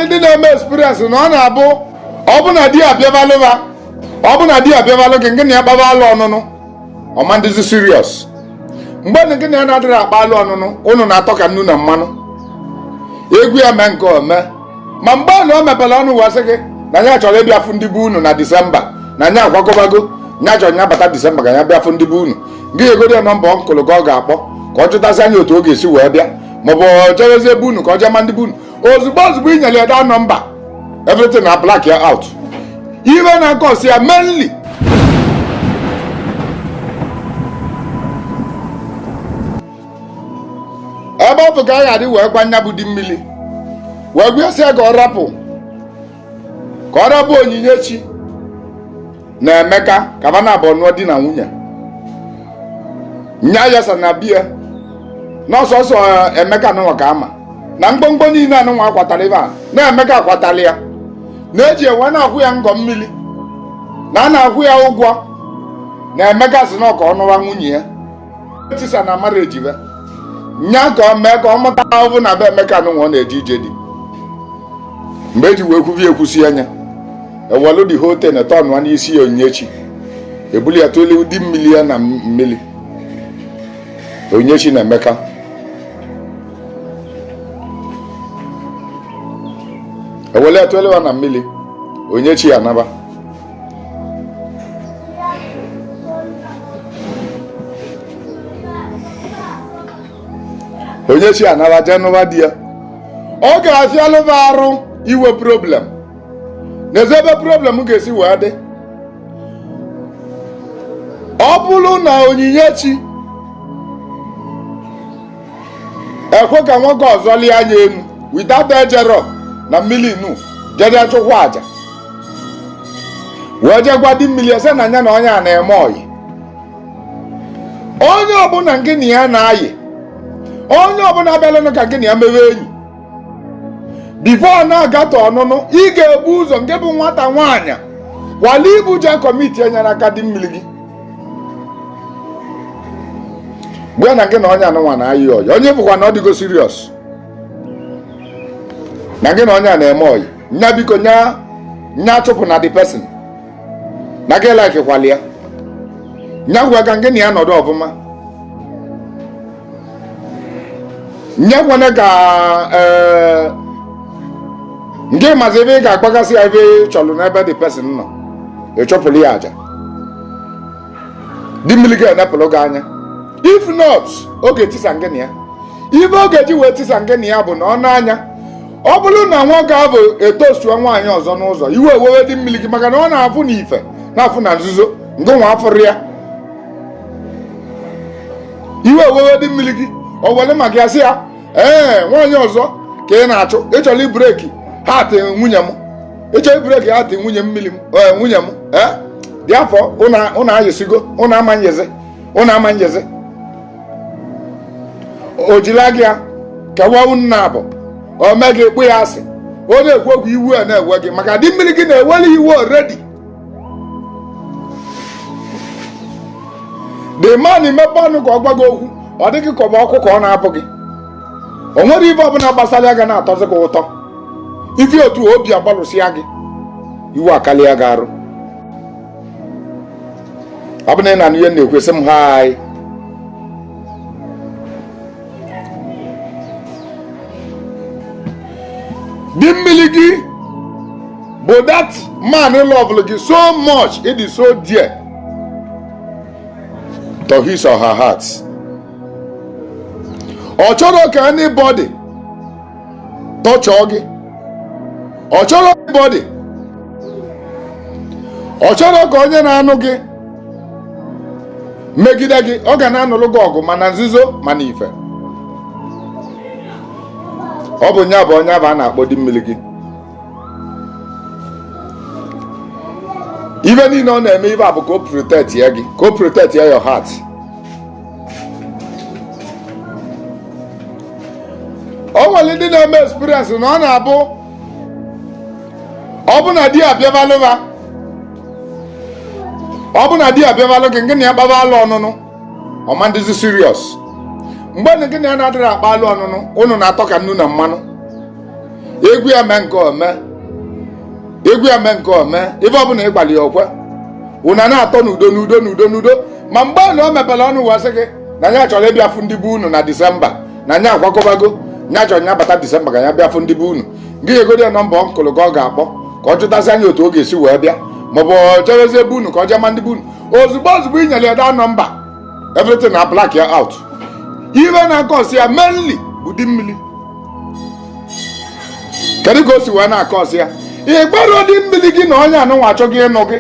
nwere ndị na-eme experience na ọ na-abụ ọ bụ na di abịavalụva ọ bụ na di abịavalụ gị nke na ya kpaba alụ ọnụnụ ọma ndịzi serious mgbe na nke na ya na-adịrị akpa alụ ọnụnụ ụnụ na-atọ ka nnu na mmanụ egwu ya mee nke ome ma mgbe na o mepere ọnụ wasị gị na ya chọrọ ịbịa fụ ndị be unu na Disemba na nya agwakọbago nya chọrọ nya bata Disemba ka ya bịa fụ ndị be unu gị egoro ya nọmba ọnkụlụ ka ọ ga-akpọ ka ọ chụtasị anya otu ọ ga-esi wee bịa maọbụ jerezi ebe unu ka ọ jee ma ndị be unu ozugbo ị nyere ya da nọmba everything na black ya out iwe na-akọsi ya mainly ebe ọ bụ ka a ga-adị wee gwa nya bụ di mmiri wee gwesịa ka ọ rapụ Onyinyechi na Emeka ka ba na abụọ nụọ di na nwunye nya yasa na bie n'ọsọsọ Emeka nụnwa ka ama na mgbomgbo niile anụnwa akwatara ebe a na Emeka akwatara ya na-eji enwe na-akwụ ya ngọ mmiri na a na-akwụ ya ụgwọ na Emeka si na ọka ọnụwa nwunye ya etisa na mara ejibe nya ka ọ mee ka ọ mụta ahụhụ na be Emeka nụnwa ọ na-eje ije dị mgbe eji wee kwuvi ekwusi anya ewelu dị hotel na tọnụa n'isi ya Onyinyechi ebuli ya tolu di mmiri ya na mmiri Onyinyechi na Emeka ewele ya tolu na mmiri Onyinyechi ya naba Onyinyechi anaba jenụba di ya ọ ga-afịalụba arụ iwe problem n'ezi ebe problem ga-esi wee dị ọ bụrụ na Onyinyechi ekwe ka nwoke ọzọ lie anya enu without ejero na mmiri inu jeje chụkwa aja wee je gwa di mmiri ese na anya na onye a na-eme oyi onye ọbụla nke na ya na-ayị onye ọbụla bịalanụ ka nke na ya mewe enyi bifo na-agatọ ọnụnụ ị ga-ebu ụzọ nke bụ nwata nwaanyị kwala ibu je kọmiti enyere aka di mmiri gị gbe na nke na onye anụnwa na-ayị oyi onye bụkwa na ọ dịgo serious na gị na onye a na-eme oyi nya biko nya chụpụ na the person na gị like kwali ya nya gwa ka nke na ya nọdụ ọfụma nya gwane ka nke mazi ebe ị ga-agbagasị ya ebe ị chọrọ n'ebe the person nọ ịchọpụrụ ya aja di mmiri ga-enepụrụ gị anya if not oge tisa nke na ya ibe oge ji wee tisa nke na ya bụ na ọ na-anya ọ bụrụ na nwoke ahụ etosuo nwaanyị ọzọ n'ụzọ iwe ewewe di mmiri gị maka na ọ na-afụ na ife na-afụ na nzuzo nke nwa afụrụ ya iwe ewewe di mmiri gị ọ were maka ya sị ya nwaanyị ọzọ ka ị na-achụ ịchọrọ ibreki hatị nwunye m ịchọrọ ibreki hatị nwunye m dị afọ ụnụ ayịsigo ụnụ ama njezi o jila gị ya kewa unu na-abụ o mee gị ekpu ya asị ọ na-ekwu okwu iwu a na-ewe gị maka di mmiri gị na-eweli iwu already the man mepe ọnụ ka ọ gwa gị okwu ọ dịghị ka ọ bụ ọkụ ka ọ na-abụ gị o nwere ibe ọbụla gbasara ya ga na-atọzi gị ụtọ ife otu obi agbalụsịa gị iwu akarịa gị arụ ọ bụ na ị na ihe na-ekwesị m hai di mmiri gị bụ that man love gị so much it is so dear to his or her heart. Ọ chọrọ ka anybody tọchọọ gị, ọ chọrọ anybody, ọ chọrọ ka onye na-anụ gị megide gị. Ọ ga na-anụrụ gị ọgụ mana nzuzo mana ife. Ọ bụ nya bụ onye a na-akpọ di mmiri gị. Ife niile ọ na-eme ife a bụ ka o protect ya gị, ka o protect ya your heart. O nwere ndị na-eme experience na ọ na-abụ ọ bụ na di abịavalụva, ọ bụ na di abịavalụ gị nke na ya kpaba alụ ọnụnụ ọma ndịzi serious. Mgbe na gị na ya na-adịrị akpa alụ ọnụnụ unu na-atọ ka nnu na mmanụ. egwu ya mee nke ome egwu ya mee nke ome ife ọbụla ịgbalị okwe una na-atọ n'udo ma mgbe na o mepere ọnụ wasị gị na nya chọrọ ịbịa fụ ndị be unu na Disemba na nya akwakọbago nya chọrọ nya bata Disemba ka ya bịa fụ ndị be unu gị egodi ya nọmba ọnkụlụ ka ọ ga-akpọ ka ọ chụtasị anya otu ọ ga-esi wee bịa maọbụ chọrọzie ebe unu ka ọ jee ma ndị be unu ozugbo i nyere ya da nọmba everything na black ya out. Iwe na-akọsị ya mainly bụ di mmiri. Kedu ka o si wee na-akọsị ya? Ị gbara di mmiri gị na onye anụnwa achọghị ịnụ gị.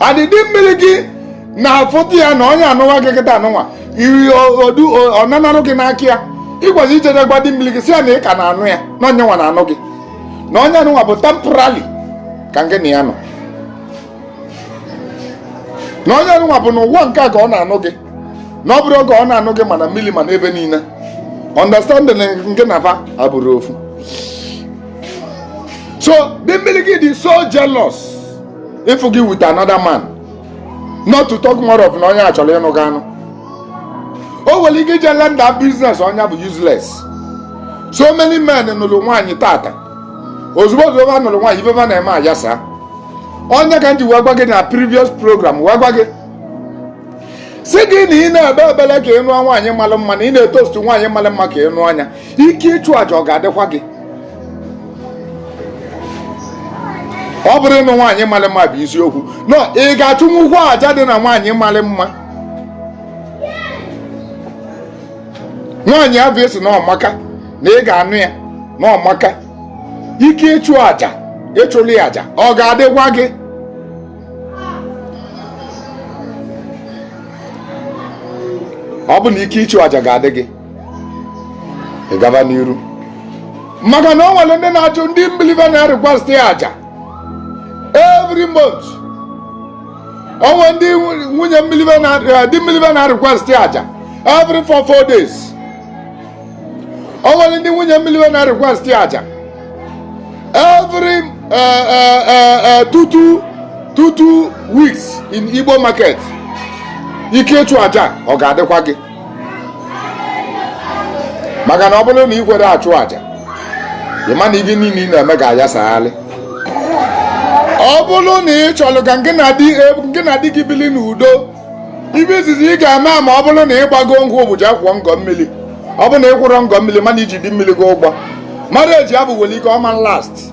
Adịdị mmiri gị na-afụtụ ya na onye anụnwa gị kịta anụnwa iri odu ọnanarụ gị n'aka ya. Ịgwazi ichere gwa di mmiri gị si ya na ị ka na-anụ ya na onye nwa na-anụ gị. Na onye anụnwa bụ temporary ka nke na ya nọ. Na onye anụnwa bụ n'ụwa nke a ka ọ na-anụ gị. Na ọ bụrụ oge ọ na-anụ gị mana mmiri mana ebe niile. Understanding nke na-afa abụrụ ofu. So the mmiri gị dị so jealous if you with another man, not to talk more of na onye achọrọ ịnụ gị anụ. O nwere ike ije learn that business onye bụ useless. So many men nụrụ nwaanyị tata. Ozugbo ha nụrụ nwaanyị ife na-eme ayasa. Onye ka nji wee gwa gị na previous program wee gwa gị si gị na ị na-ebe ebele ka ịnụ nwaanyị malụ mma na ị na-etostu nwaanyị malụ mma ka ịnụ anya ike ịchụ àjà ọ ga-adịkwa gị. Ọ bụrụ ịnụ nwaanyị malụ mma bụ isiokwu no ị ga-achụnwu ụgwọ àjà dị na nwaanyị malụ mma. Nwaanyị abụ esi na ọmaka na ị ga-anụ ya na ọmaka ike ịchụ àjà ịchụlụ ya àjà ọ ga-adịkwa gị. Ọ bụ na ike ịchụ àjà ga-adị gị ị gaba n'iru maka na o nwere ndị na-achụ ndị mbelive na-request àjà every month. O nwere ndị nwunye mbelive di mbelive na-request àjà every 4 days. O nwere ndị nwunye mbelive na-request àjà every 2 weeks in Igbo market. Ike ịchụ àjà ọ ga-adịkwa gị maka na ọ bụrụ na ị kwere achụ àjà ị ma na ibe niile ị na-eme ga-ayasagharị. Ọ bụrụ na ị chọrọ ka nke na di gị bili n'udo ibe izizi ị ga-eme ma ọ bụrụ na ị gbago ngwa ụbụji akwụkwọ ngọ mmiri ọ bụ na ị kwụrụ ngọ mmiri mana iji di mmiri gị ụgbọ marriage ya bụ were ike ọma last